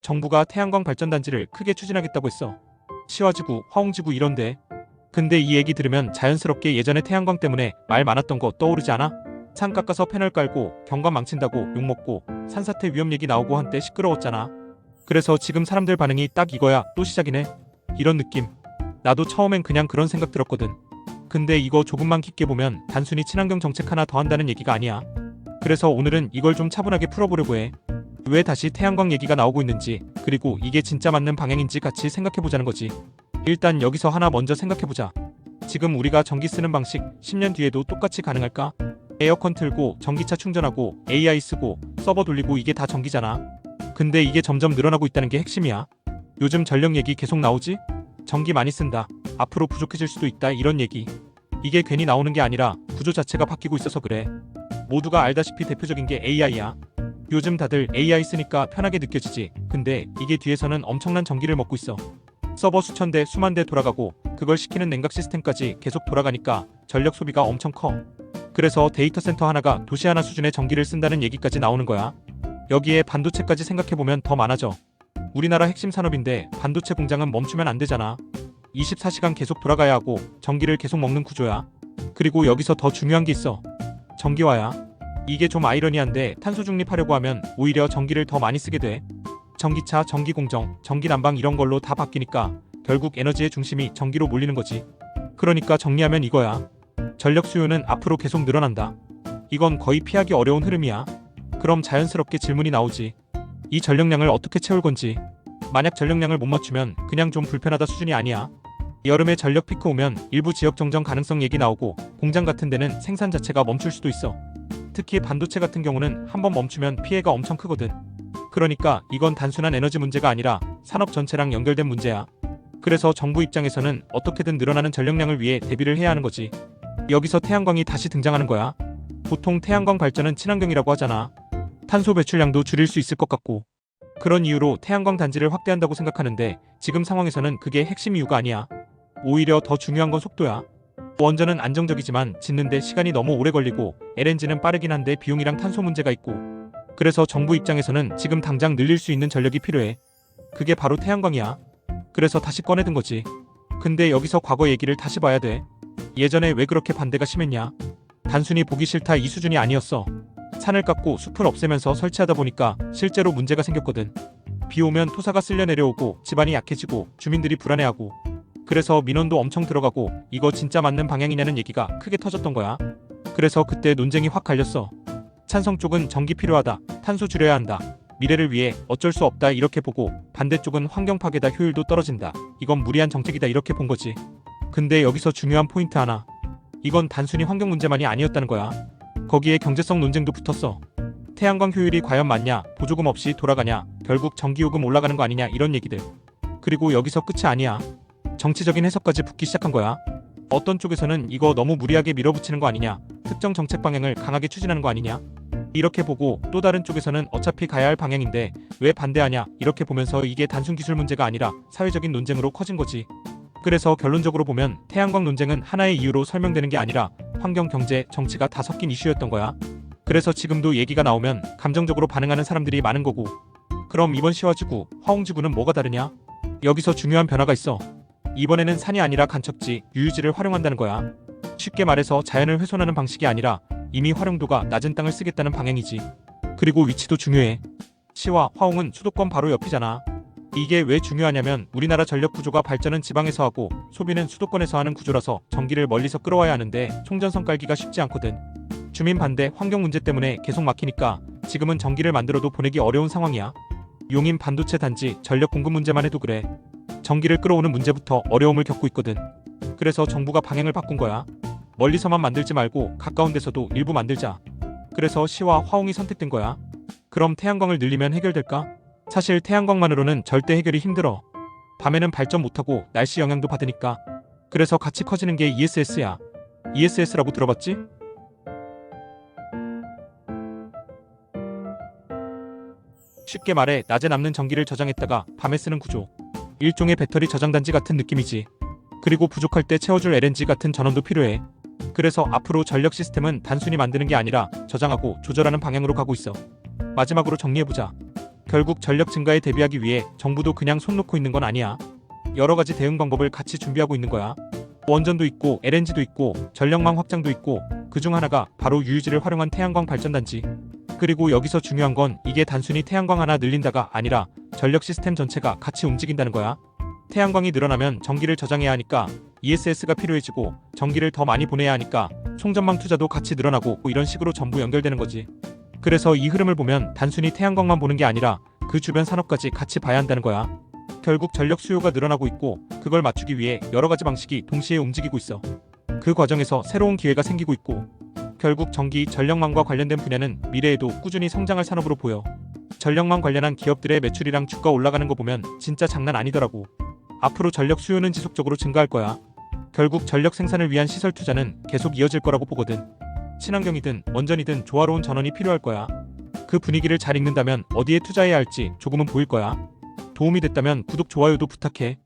정부가 태양광 발전단지를 크게 추진하겠다고 했어. 시화지구, 화홍지구 이런데. 근데 이 얘기 들으면 자연스럽게 예전에 태양광 때문에 말 많았던 거 떠오르지 않아? 산 깎아서 패널 깔고 경관 망친다고 욕먹고 산사태 위험 얘기 나오고 한때 시끄러웠잖아. 그래서 지금 사람들 반응이 딱 이거야. 또 시작이네. 이런 느낌. 나도 처음엔 그냥 그런 생각 들었거든. 근데 이거 조금만 깊게 보면 단순히 친환경 정책 하나 더 한다는 얘기가 아니야. 그래서 오늘은 이걸 좀 차분하게 풀어보려고 해. 왜 다시 태양광 얘기가 나오고 있는지, 그리고 이게 진짜 맞는 방향인지 같이 생각해보자는 거지. 일단 여기서 하나 먼저 생각해보자. 지금 우리가 전기 쓰는 방식 10년 뒤에도 똑같이 가능할까? 에어컨 틀고 전기차 충전하고 AI 쓰고 서버 돌리고 이게 다 전기잖아. 근데 이게 점점 늘어나고 있다는 게 핵심이야. 요즘 전력 얘기 계속 나오지? 전기 많이 쓴다. 앞으로 부족해질 수도 있다. 이런 얘기. 이게 괜히 나오는 게 아니라 구조 자체가 바뀌고 있어서 그래. 모두가 알다시피 대표적인 게 AI야. 요즘 다들 AI 쓰니까 편하게 느껴지지. 근데 이게 뒤에서는 엄청난 전기를 먹고 있어. 서버 수천 대, 수만 대 돌아가고 그걸 시키는 냉각 시스템까지 계속 돌아가니까 전력 소비가 엄청 커. 그래서 데이터 센터 하나가 도시 하나 수준의 전기를 쓴다는 얘기까지 나오는 거야. 여기에 반도체까지 생각해보면 더 많아져. 우리나라 핵심 산업인데 반도체 공장은 멈추면 안 되잖아. 24시간 계속 돌아가야 하고 전기를 계속 먹는 구조야. 그리고 여기서 더 중요한 게 있어. 전기화야. 이게 좀 아이러니한데 탄소 중립하려고 하면 오히려 전기를 더 많이 쓰게 돼. 전기차, 전기공정, 전기난방 이런 걸로 다 바뀌니까 결국 에너지의 중심이 전기로 몰리는 거지. 그러니까 정리하면 이거야. 전력 수요는 앞으로 계속 늘어난다. 이건 거의 피하기 어려운 흐름이야. 그럼 자연스럽게 질문이 나오지. 이 전력량을 어떻게 채울 건지. 만약 전력량을 못 맞추면 그냥 좀 불편하다 수준이 아니야. 여름에 전력 피크 오면 일부 지역 정전 가능성 얘기 나오고 공장 같은 데는 생산 자체가 멈출 수도 있어. 특히 반도체 같은 경우는 한번 멈추면 피해가 엄청 크거든. 그러니까 이건 단순한 에너지 문제가 아니라 산업 전체랑 연결된 문제야. 그래서 정부 입장에서는 어떻게든 늘어나는 전력량을 위해 대비를 해야 하는 거지. 여기서 태양광이 다시 등장하는 거야. 보통 태양광 발전은 친환경이라고 하잖아. 탄소 배출량도 줄일 수 있을 것 같고. 그런 이유로 태양광 단지를 확대한다고 생각하는데 지금 상황에서는 그게 핵심 이유가 아니야. 오히려 더 중요한 건 속도야. 원전은 안정적이지만 짓는데 시간이 너무 오래 걸리고 LNG는 빠르긴 한데 비용이랑 탄소 문제가 있고. 그래서 정부 입장에서는 지금 당장 늘릴 수 있는 전력이 필요해. 그게 바로 태양광이야. 그래서 다시 꺼내든 거지. 근데 여기서 과거 얘기를 다시 봐야 돼. 예전에 왜 그렇게 반대가 심했냐? 단순히 보기 싫다 이 수준이 아니었어. 산을 깎고 숲을 없애면서 설치하다 보니까 실제로 문제가 생겼거든. 비 오면 토사가 쓸려 내려오고 집안이 약해지고 주민들이 불안해하고. 그래서 민원도 엄청 들어가고 이거 진짜 맞는 방향이냐는 얘기가 크게 터졌던 거야. 그래서 그때 논쟁이 확 갈렸어. 찬성 쪽은 전기 필요하다, 탄소 줄여야 한다, 미래를 위해 어쩔 수 없다 이렇게 보고 반대쪽은 환경 파괴다, 효율도 떨어진다, 이건 무리한 정책이다 이렇게 본 거지. 근데 여기서 중요한 포인트 하나. 이건 단순히 환경 문제만이 아니었다는 거야. 거기에 경제성 논쟁도 붙었어. 태양광 효율이 과연 맞냐, 보조금 없이 돌아가냐, 결국 전기요금 올라가는 거 아니냐 이런 얘기들. 그리고 여기서 끝이 아니야. 정치적인 해석까지 붙기 시작한 거야. 어떤 쪽에서는 이거 너무 무리하게 밀어붙이는 거 아니냐, 특정 정책 방향을 강하게 추진하는 거 아니냐, 이렇게 보고 또 다른 쪽에서는 어차피 가야 할 방향인데 왜 반대하냐 이렇게 보면서 이게 단순 기술 문제가 아니라 사회적인 논쟁으로 커진 거지. 그래서 결론적으로 보면 태양광 논쟁은 하나의 이유로 설명되는 게 아니라 환경, 경제, 정치가 다 섞인 이슈였던 거야. 그래서 지금도 얘기가 나오면 감정적으로 반응하는 사람들이 많은 거고. 그럼 이번 시화지구, 화홍지구는 뭐가 다르냐? 여기서 중요한 변화가 있어. 이번에는 산이 아니라 간척지, 유유지를 활용한다는 거야. 쉽게 말해서 자연을 훼손하는 방식이 아니라 이미 활용도가 낮은 땅을 쓰겠다는 방향이지. 그리고 위치도 중요해. 시와 화홍은 수도권 바로 옆이잖아. 이게 왜 중요하냐면 우리나라 전력 구조가 발전은 지방에서 하고 소비는 수도권에서 하는 구조라서 전기를 멀리서 끌어와야 하는데 총전선 깔기가 쉽지 않거든. 주민 반대, 환경 문제 때문에 계속 막히니까 지금은 전기를 만들어도 보내기 어려운 상황이야. 용인 반도체 단지 전력 공급 문제만 해도 그래. 전기를 끌어오는 문제부터 어려움을 겪고 있거든. 그래서 정부가 방향을 바꾼 거야. 멀리서만 만들지 말고 가까운 데서도 일부 만들자. 그래서 시와 화홍이 선택된 거야. 그럼 태양광을 늘리면 해결될까? 사실 태양광만으로는 절대 해결이 힘들어. 밤에는 발전 못하고 날씨 영향도 받으니까. 그래서 같이 커지는 게 ESS야. ESS라고 들어봤지? 쉽게 말해 낮에 남는 전기를 저장했다가 밤에 쓰는 구조. 일종의 배터리 저장단지 같은 느낌이지. 그리고 부족할 때 채워줄 LNG 같은 전원도 필요해. 그래서 앞으로 전력 시스템은 단순히 만드는 게 아니라 저장하고 조절하는 방향으로 가고 있어. 마지막으로 정리해보자. 결국 전력 증가에 대비하기 위해 정부도 그냥 손 놓고 있는 건 아니야. 여러 가지 대응 방법을 같이 준비하고 있는 거야. 원전도 있고 LNG도 있고 전력망 확장도 있고 그중 하나가 바로 유유지를 활용한 태양광 발전단지. 그리고 여기서 중요한 건 이게 단순히 태양광 하나 늘린다가 아니라 전력 시스템 전체가 같이 움직인다는 거야. 태양광이 늘어나면 전기를 저장해야 하니까 ESS가 필요해지고 전기를 더 많이 보내야 하니까 송전망 투자도 같이 늘어나고 이런 식으로 전부 연결되는 거지. 그래서 이 흐름을 보면 단순히 태양광만 보는 게 아니라 그 주변 산업까지 같이 봐야 한다는 거야. 결국 전력 수요가 늘어나고 있고 그걸 맞추기 위해 여러 가지 방식이 동시에 움직이고 있어. 그 과정에서 새로운 기회가 생기고 있고 결국 전기, 전력망과 관련된 분야는 미래에도 꾸준히 성장할 산업으로 보여. 전력망 관련한 기업들의 매출이랑 주가 올라가는 거 보면 진짜 장난 아니더라고. 앞으로 전력 수요는 지속적으로 증가할 거야. 결국 전력 생산을 위한 시설 투자는 계속 이어질 거라고 보거든. 친환경이든 원전이든 조화로운 전원이 필요할 거야. 그 분위기를 잘 읽는다면 어디에 투자해야 할지 조금은 보일 거야. 도움이 됐다면 구독, 좋아요도 부탁해.